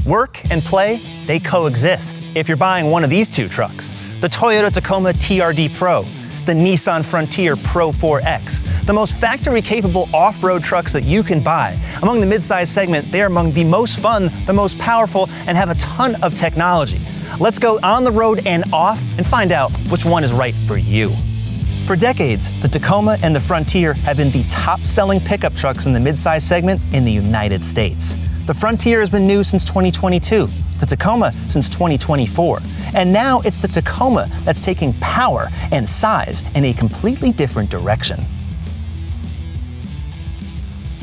Work and play, they coexist if you're buying one of these two trucks. The Toyota Tacoma TRD Pro, the Nissan Frontier Pro-4X, the most factory-capable off-road trucks that you can buy. Among the midsize segment, they are among the most fun, the most powerful, and have a ton of technology. Let's go on the road and off and find out which one is right for you. For decades, the Tacoma and the Frontier have been the top-selling pickup trucks in the midsize segment in the United States. The Frontier has been new since 2022, the Tacoma since 2024, and now it's the Tacoma that's taking power and size in a completely different direction.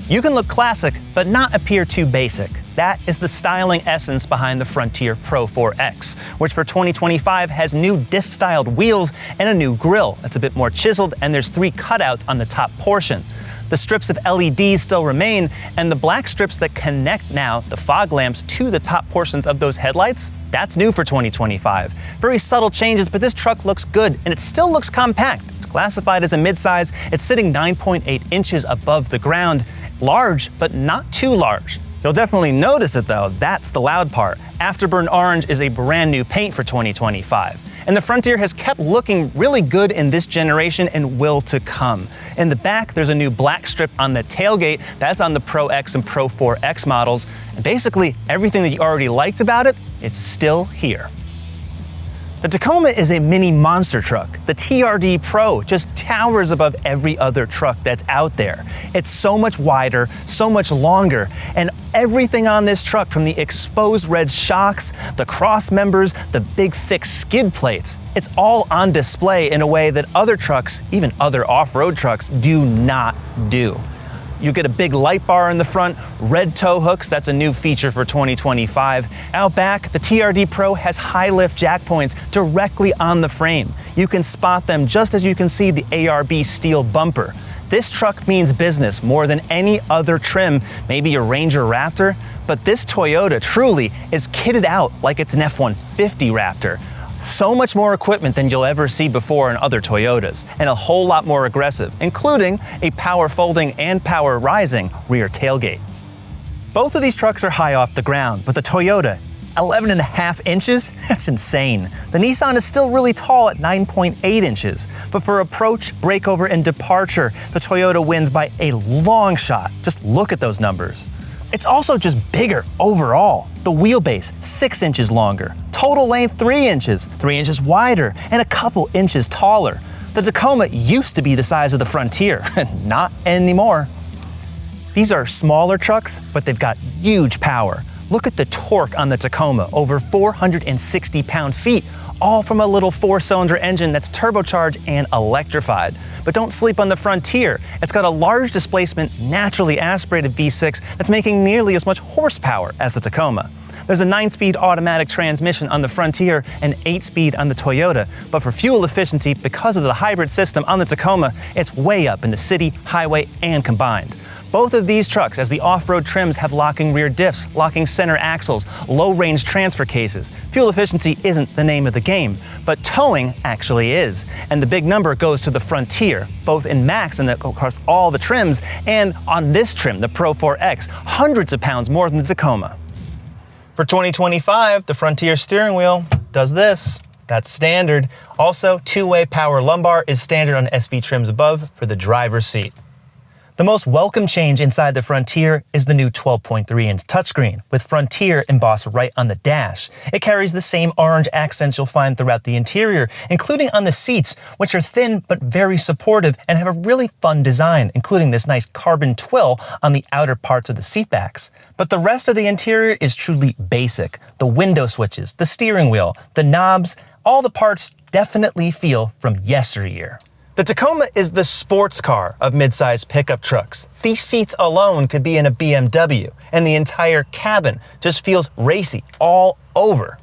You can look classic, but not appear too basic. That is the styling essence behind the Frontier Pro-4X, which for 2025 has new disc-styled wheels and a new grille that's a bit more chiseled, and there's 3 cutouts on the top portion. The strips of LEDs still remain, and the black strips that connect now the fog lamps to the top portions of those headlights, that's new for 2025. Very subtle changes, but this truck looks good, and it still looks compact. It's classified as a midsize. It's sitting 9.8 inches above the ground. Large, but not too large. You'll definitely notice it though, that's the loud part. Afterburn Orange is a brand new paint for 2025. And the Frontier has kept looking really good in this generation and will to come. In the back, there's a new black strip on the tailgate. That's on the Pro X and Pro 4X models. And basically, everything that you already liked about it, it's still here. The Tacoma is a mini monster truck. The TRD Pro just towers above every other truck that's out there. It's so much wider, so much longer, and everything on this truck, from the exposed red shocks, the cross members, the big thick skid plates, it's all on display in a way that other trucks, even other off-road trucks, do not do. You get a big light bar in the front, red tow hooks, that's a new feature for 2025. Out back, the TRD Pro has high lift jack points directly on the frame. You can spot them just as you can see the ARB steel bumper. This truck means business more than any other trim, maybe a Ranger Raptor, but this Toyota truly is kitted out like it's an F-150 Raptor. So much more equipment than you'll ever see before in other Toyotas, and a whole lot more aggressive, including a power folding and power rising rear tailgate. Both of these trucks are high off the ground, but the Toyota, 11.5 inches? That's insane. The Nissan is still really tall at 9.8 inches, but for approach, breakover, and departure, the Toyota wins by a long shot. Just look at those numbers. It's also just bigger overall. The wheelbase, 6 inches longer. Total length, 3 inches. 3 inches wider, and a couple inches taller. The Tacoma used to be the size of the Frontier, not anymore. These are smaller trucks, but they've got huge power. Look at the torque on the Tacoma, over 460 pound-feet, all from a little 4-cylinder engine that's turbocharged and electrified. But don't sleep on the Frontier. It's got a large displacement, naturally aspirated V6 that's making nearly as much horsepower as the Tacoma. There's a 9-speed automatic transmission on the Frontier and 8-speed on the Toyota, but for fuel efficiency, because of the hybrid system on the Tacoma, it's way up in the city, highway, and combined. Both of these trucks, as the off-road trims, have locking rear diffs, locking center axles, low-range transfer cases. Fuel efficiency isn't the name of the game, but towing actually is. And the big number goes to the Frontier, both in max and across all the trims, and on this trim, the Pro 4X, hundreds of pounds more than the Tacoma. For 2025, the Frontier steering wheel does this. That's standard. Also, 2-way power lumbar is standard on SV trims above for the driver's seat. The most welcome change inside the Frontier is the new 12.3-inch touchscreen, with Frontier embossed right on the dash. It carries the same orange accents you'll find throughout the interior, including on the seats, which are thin but very supportive and have a really fun design, including this nice carbon twill on the outer parts of the seatbacks. But the rest of the interior is truly basic. The window switches, the steering wheel, the knobs, all the parts definitely feel from yesteryear. The Tacoma is the sports car of midsize pickup trucks. These seats alone could be in a BMW, and the entire cabin just feels racy all over.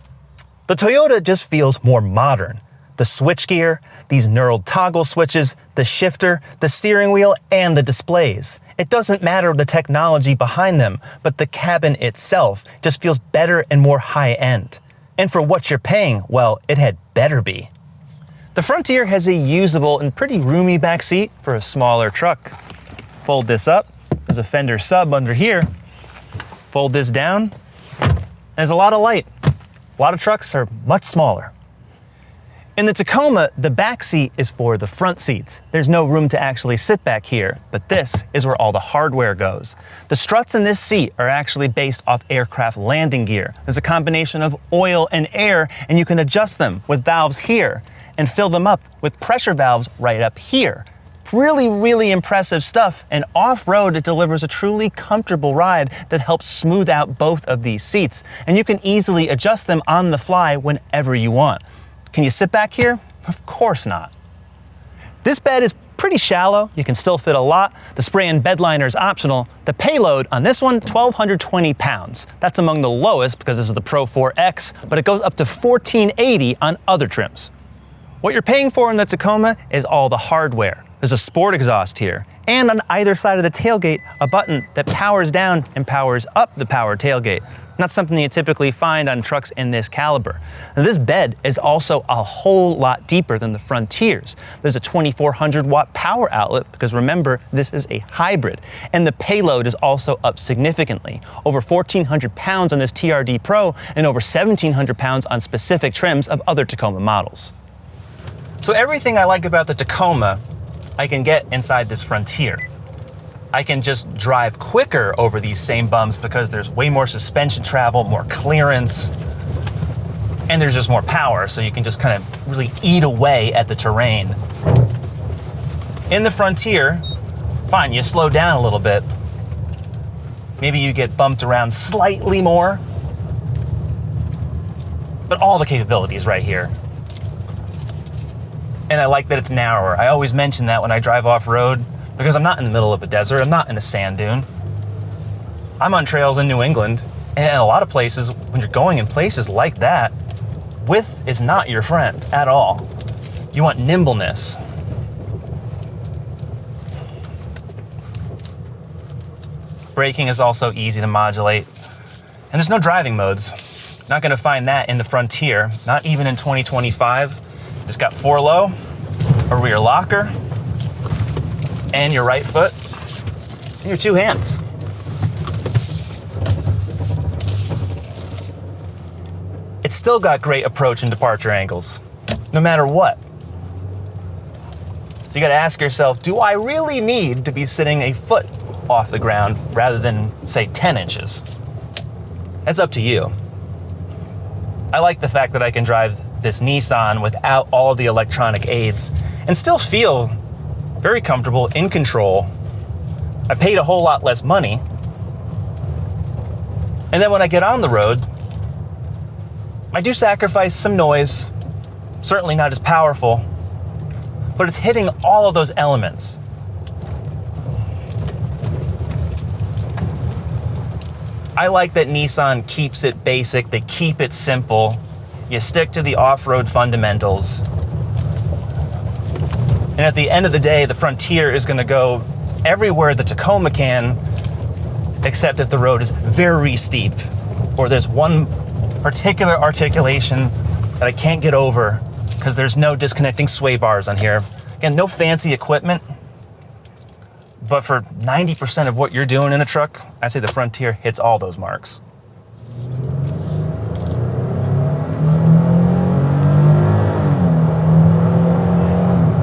The Toyota just feels more modern. The switchgear, these knurled toggle switches, the shifter, the steering wheel, and the displays. It doesn't matter the technology behind them, but the cabin itself just feels better and more high-end. And for what you're paying, well, it had better be. The Frontier has a usable and pretty roomy back seat for a smaller truck. Fold this up, there's a fender sub under here. Fold this down, There's a lot of light. A lot of trucks are much smaller. In the Tacoma, the back seat is for the front seats. There's no room to actually sit back here, but this is where all the hardware goes. The struts in this seat are actually based off aircraft landing gear. There's a combination of oil and air, and you can adjust them with valves here and fill them up with pressure valves right up here. Really, really impressive stuff, and off-road it delivers a truly comfortable ride that helps smooth out both of these seats, and you can easily adjust them on the fly whenever you want. Can you sit back here? Of course not. This bed is pretty shallow. You can still fit a lot. The spray-in bed liner is optional. The payload on this one, 1,220 pounds. That's among the lowest because this is the Pro 4X, but it goes up to 1,480 on other trims. What you're paying for in the Tacoma is all the hardware. There's a sport exhaust here, and on either side of the tailgate, a button that powers down and powers up the power tailgate. Not something you typically find on trucks in this caliber. Now, this bed is also a whole lot deeper than the Frontiers. There's a 2,400 watt power outlet because remember, this is a hybrid. And the payload is also up significantly. Over 1,400 pounds on this TRD Pro and over 1,700 pounds on specific trims of other Tacoma models. So everything I like about the Tacoma, I can get inside this Frontier. I can just drive quicker over these same bumps because there's way more suspension travel, more clearance, and there's just more power, so you can just kind of really eat away at the terrain. In the Frontier, fine, you slow down a little bit. Maybe you get bumped around slightly more, but all the capabilities right here. And I like that it's narrower. I always mention that when I drive off-road, because I'm not in the middle of a desert, I'm not in a sand dune. I'm on trails in New England, and a lot of places, when you're going in places like that, width is not your friend at all. You want nimbleness. Braking is also easy to modulate, and there's no driving modes. Not gonna find that in the Frontier, not even in 2025. Just got 4 low, a rear locker, and your right foot, and your 2 hands. It's still got great approach and departure angles, no matter what. So you gotta ask yourself, do I really need to be sitting a foot off the ground rather than, say, 10 inches? That's up to you. I like the fact that I can drive this Nissan without all of the electronic aids and still feel very comfortable, in control. I paid a whole lot less money. And then when I get on the road, I do sacrifice some noise, certainly not as powerful, but it's hitting all of those elements. I like that Nissan keeps it basic, they keep it simple. You stick to the off-road fundamentals. And at the end of the day, the Frontier is gonna go everywhere the Tacoma can, except if the road is very steep, or there's one particular articulation that I can't get over because there's no disconnecting sway bars on here. Again, no fancy equipment, but for 90% of what you're doing in a truck, I say the Frontier hits all those marks.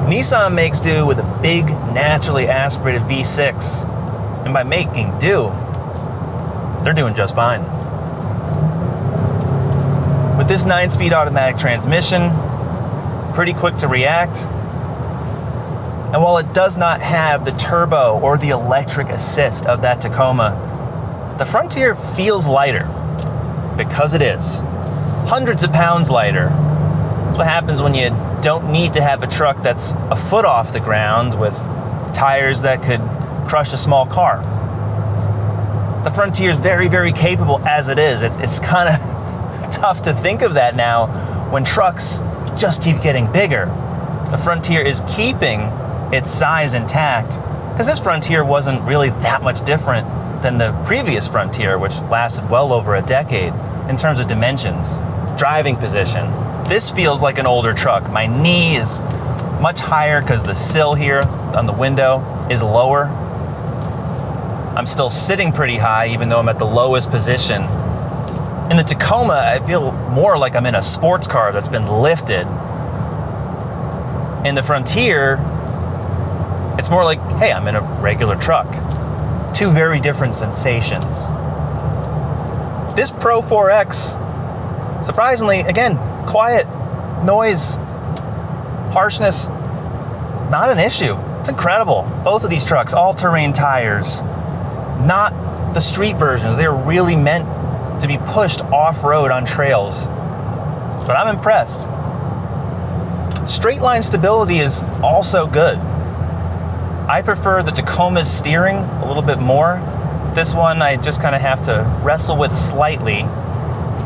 Nissan makes do with a big, naturally aspirated V6. And by making do, they're doing just fine. With this 9-speed automatic transmission, pretty quick to react. And while it does not have the turbo or the electric assist of that Tacoma, the Frontier feels lighter, because it is. Hundreds of pounds lighter. That's what happens when you don't need to have a truck that's a foot off the ground with tires that could crush a small car. The Frontier is very, very capable as it is. It's kind of tough to think of that now when trucks just keep getting bigger. The Frontier is keeping its size intact because this Frontier wasn't really that much different than the previous Frontier, which lasted well over a decade in terms of dimensions, driving position. This feels like an older truck. My knee is much higher because the sill here on the window is lower. I'm still sitting pretty high even though I'm at the lowest position. In the Tacoma, I feel more like I'm in a sports car that's been lifted. In the Frontier, it's more like, hey, I'm in a regular truck. Two very different sensations. This Pro 4X, surprisingly, again, quiet, noise, harshness, not an issue. It's incredible. Both of these trucks, all-terrain tires, not the street versions. They are really meant to be pushed off-road on trails. But I'm impressed. Straight line stability is also good. I prefer the Tacoma's steering a little bit more. This one I just kind of have to wrestle with slightly.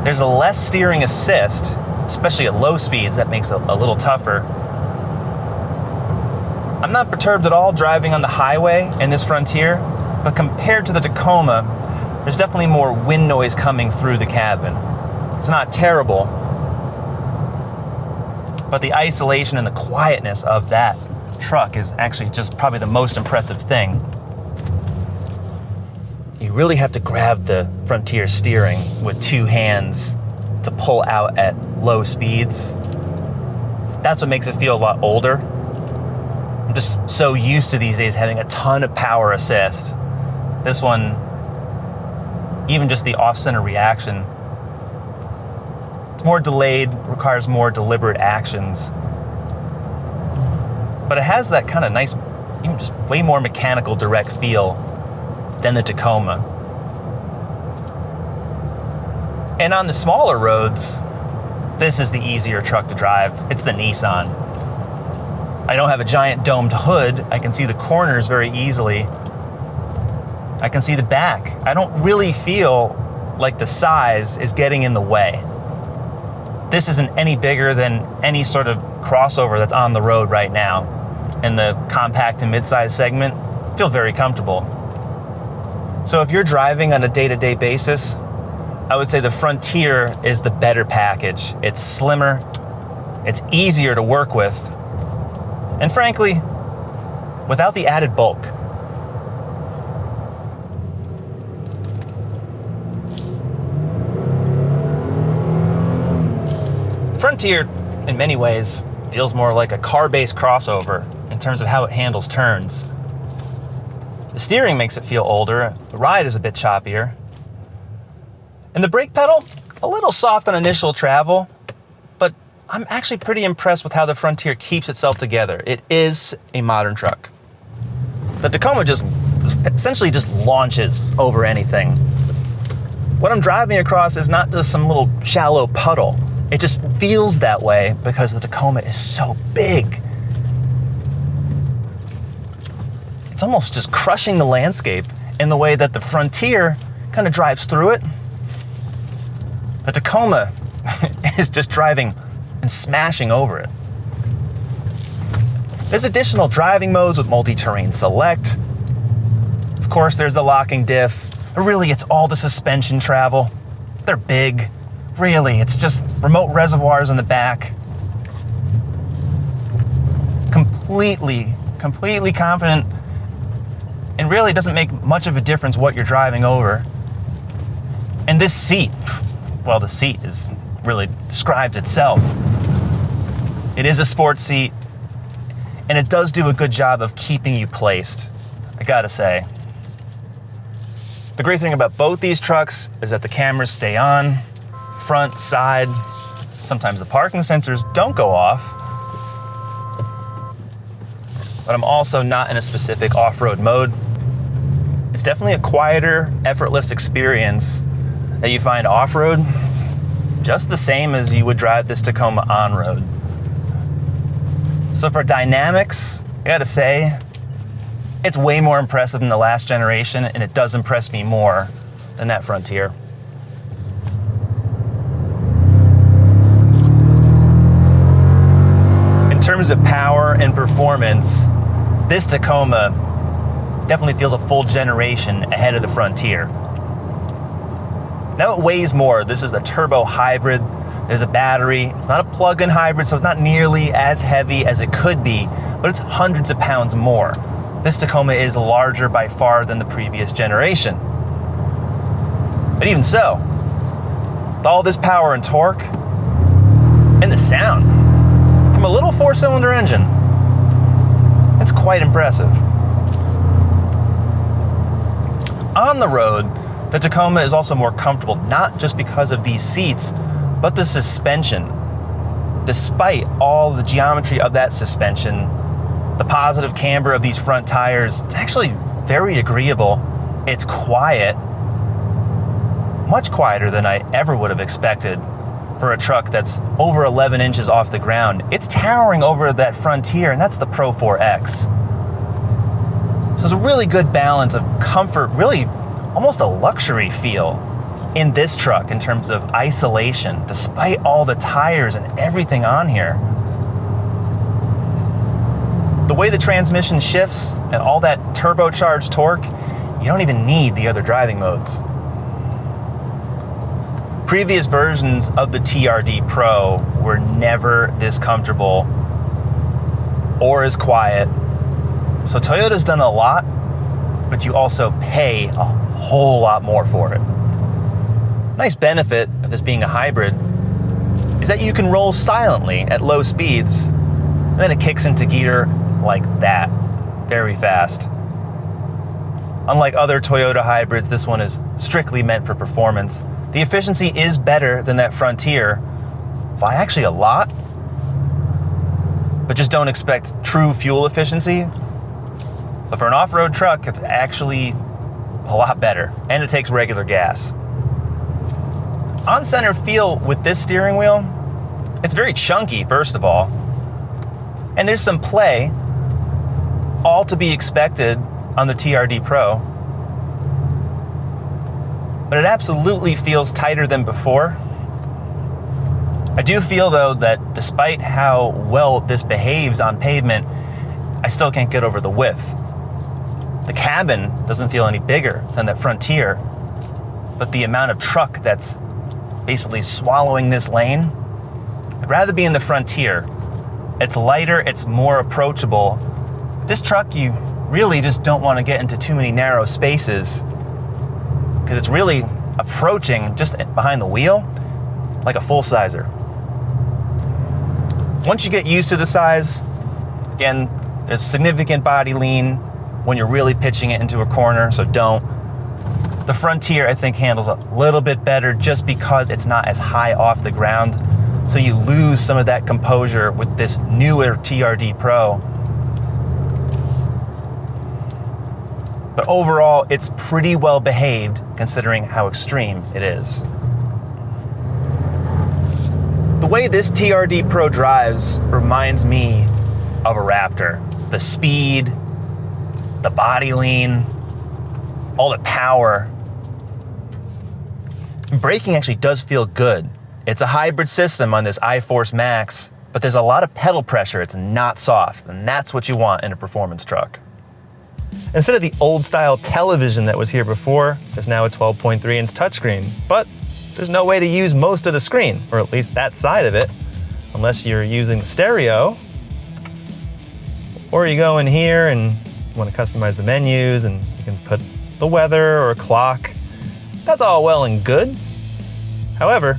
There's a less steering assist, especially at low speeds. That makes it a little tougher. I'm not perturbed at all driving on the highway in this Frontier, but compared to the Tacoma, there's definitely more wind noise coming through the cabin. It's not terrible, but the isolation and the quietness of that truck is actually just probably the most impressive thing. You really have to grab the Frontier steering with two hands to pull out at low speeds. That's what makes it feel a lot older. I'm just so used to these days having a ton of power assist. This one, even just the off-center reaction, it's more delayed, requires more deliberate actions. But it has that kind of nice, even just way more mechanical direct feel than the Tacoma. And on the smaller roads, this is the easier truck to drive. It's the Nissan. I don't have a giant domed hood. I can see the corners very easily. I can see the back. I don't really feel like the size is getting in the way. This isn't any bigger than any sort of crossover that's on the road right now. In the compact and midsize segment, I feel very comfortable. So if you're driving on a day-to-day basis, I would say the Frontier is the better package. It's slimmer, it's easier to work with, and frankly, without the added bulk. Frontier, in many ways, feels more like a car-based crossover in terms of how it handles turns. The steering makes it feel older, the ride is a bit choppier. And the brake pedal, a little soft on initial travel, but I'm actually pretty impressed with how the Frontier keeps itself together. It is a modern truck. The Tacoma just essentially just launches over anything. What I'm driving across is not just some little shallow puddle. It just feels that way because the Tacoma is so big. It's almost just crushing the landscape in the way that the Frontier kind of drives through it. The Tacoma is just driving and smashing over it. There's additional driving modes with multi-terrain select. Of course, there's the locking diff. But really, it's all the suspension travel. They're big. Really, it's just remote reservoirs in the back. Completely confident, and really doesn't make much of a difference what you're driving over. And this seat, well, the seat is really described itself. It is a sports seat, and it does do a good job of keeping you placed, I gotta say. The great thing about both these trucks is that the cameras stay on, front, side. Sometimes the parking sensors don't go off. But I'm also not in a specific off-road mode. It's definitely a quieter, effortless experience that you find off-road, just the same as you would drive this Tacoma on-road. So for dynamics, I gotta say, it's way more impressive than the last generation, and it does impress me more than that Frontier. In terms of power and performance, this Tacoma definitely feels a full generation ahead of the Frontier. Now it weighs more. This is a turbo hybrid. There's a battery. It's not a plug-in hybrid, so it's not nearly as heavy as it could be, but it's hundreds of pounds more. This Tacoma is larger by far than the previous generation. But even so, with all this power and torque, and the sound from a little 4-cylinder engine, it's quite impressive. On the road, the Tacoma is also more comfortable, not just because of these seats, but the suspension. Despite all the geometry of that suspension, the positive camber of these front tires, it's actually very agreeable. It's quiet, much quieter than I ever would have expected for a truck that's over 11 inches off the ground. It's towering over that Frontier, and that's the Pro-4X. So it's a really good balance of comfort, really almost a luxury feel in this truck in terms of isolation, despite all the tires and everything on here. The way the transmission shifts and all that turbocharged torque, you don't even need the other driving modes. Previous versions of the TRD Pro were never this comfortable or as quiet. So Toyota's done a lot, but you also pay a whole lot more for it. Nice benefit of this being a hybrid is that you can roll silently at low speeds, and then it kicks into gear like that, very fast. Unlike other Toyota hybrids, this one is strictly meant for performance. The efficiency is better than that Frontier by actually a lot, but just don't expect true fuel efficiency. But for an off-road truck, it's actually a lot better, and it takes regular gas. On center feel with this steering wheel, it's very chunky, first of all, and there's some play, all to be expected on the TRD Pro, but it absolutely feels tighter than before. I do feel, though, that despite how well this behaves on pavement, I still can't get over the width. The cabin doesn't feel any bigger than that Frontier, but the amount of truck that's basically swallowing this lane, I'd rather be in the Frontier. It's lighter, it's more approachable. This truck, you really just don't want to get into too many narrow spaces because it's really approaching just behind the wheel like a full-sizer. Once you get used to the size, again, there's significant body lean when you're really pitching it into a corner, so don't. The Frontier, I think, handles a little bit better just because it's not as high off the ground, so you lose some of that composure with this newer TRD Pro. But overall, it's pretty well behaved considering how extreme it is. The way this TRD Pro drives reminds me of a Raptor. The speed, the body lean, all the power. And braking actually does feel good. It's a hybrid system on this iForce Max, but there's a lot of pedal pressure. It's not soft, and that's what you want in a performance truck. Instead of the old style television that was here before, there's now a 12.3-inch touchscreen, but there's no way to use most of the screen, or at least that side of it, unless you're using the stereo, or you go in here and want to customize the menus and you can put the weather or a clock. That's all well and good. However,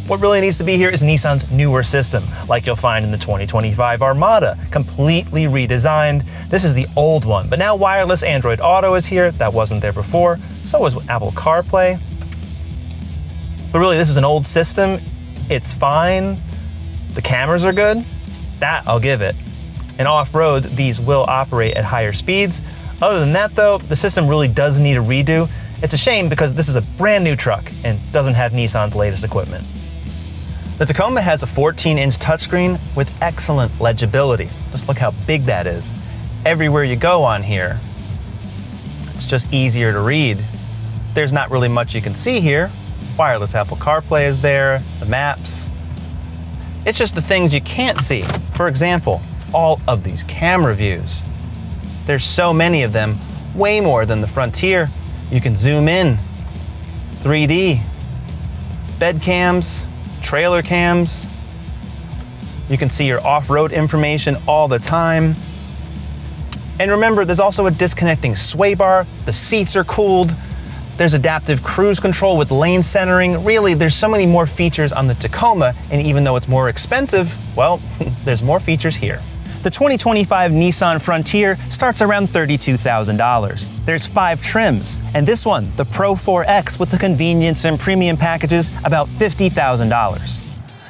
what really needs to be here is Nissan's newer system, like you'll find in the 2025 Armada, completely redesigned. This is the old one, but now wireless Android Auto is here. That wasn't there before. So was Apple CarPlay. But really, this is an old system. It's fine. The cameras are good. That I'll give it. And off-road, these will operate at higher speeds. Other than that, though, the system really does need a redo. It's a shame because this is a brand new truck and doesn't have Nissan's latest equipment. The Tacoma has a 14-inch touchscreen with excellent legibility. Just look how big that is. Everywhere you go on here, it's just easier to read. There's not really much you can see here. Wireless Apple CarPlay is there, the maps. It's just the things you can't see. For example, all of these camera views. There's so many of them, way more than the Frontier. You can zoom in, 3D, bed cams, trailer cams. You can see your off-road information all the time. And remember, there's also a disconnecting sway bar. The seats are cooled. There's adaptive cruise control with lane centering. Really, there's so many more features on the Tacoma, and even though it's more expensive, well, there's more features here. The 2025 Nissan Frontier starts around $32,000. There's 5 trims, and this one, the Pro-4X with the convenience and premium packages, about $50,000.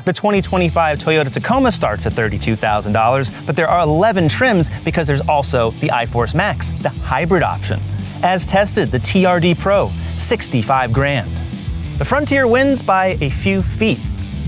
The 2025 Toyota Tacoma starts at $32,000, but there are 11 trims because there's also the iForce Max, the hybrid option. As tested, the TRD Pro, $65,000. The Frontier wins by a few feet.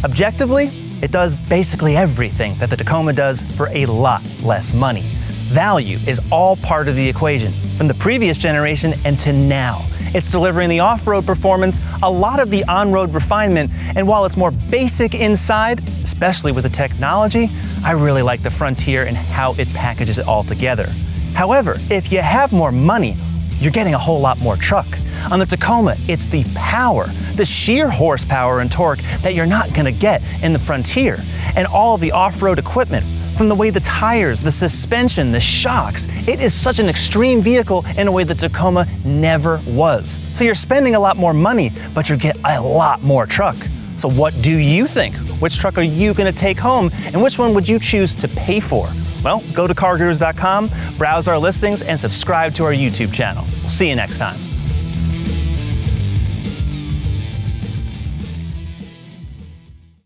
Objectively, it does basically everything that the Tacoma does for a lot less money. Value is all part of the equation, from the previous generation and to now. It's delivering the off-road performance, a lot of the on-road refinement, and while it's more basic inside, especially with the technology, I really like the Frontier and how it packages it all together. However, if you have more money, you're getting a whole lot more truck. On the Tacoma, it's the power, the sheer horsepower and torque that you're not gonna get in the Frontier, and all of the off-road equipment. From the way the tires, the suspension, the shocks, it is such an extreme vehicle in a way the Tacoma never was. So you're spending a lot more money, but you get a lot more truck. So what do you think? Which truck are you gonna take home, and which one would you choose to pay for? Well, go to CarGurus.com, browse our listings, and subscribe to our YouTube channel. See you next time.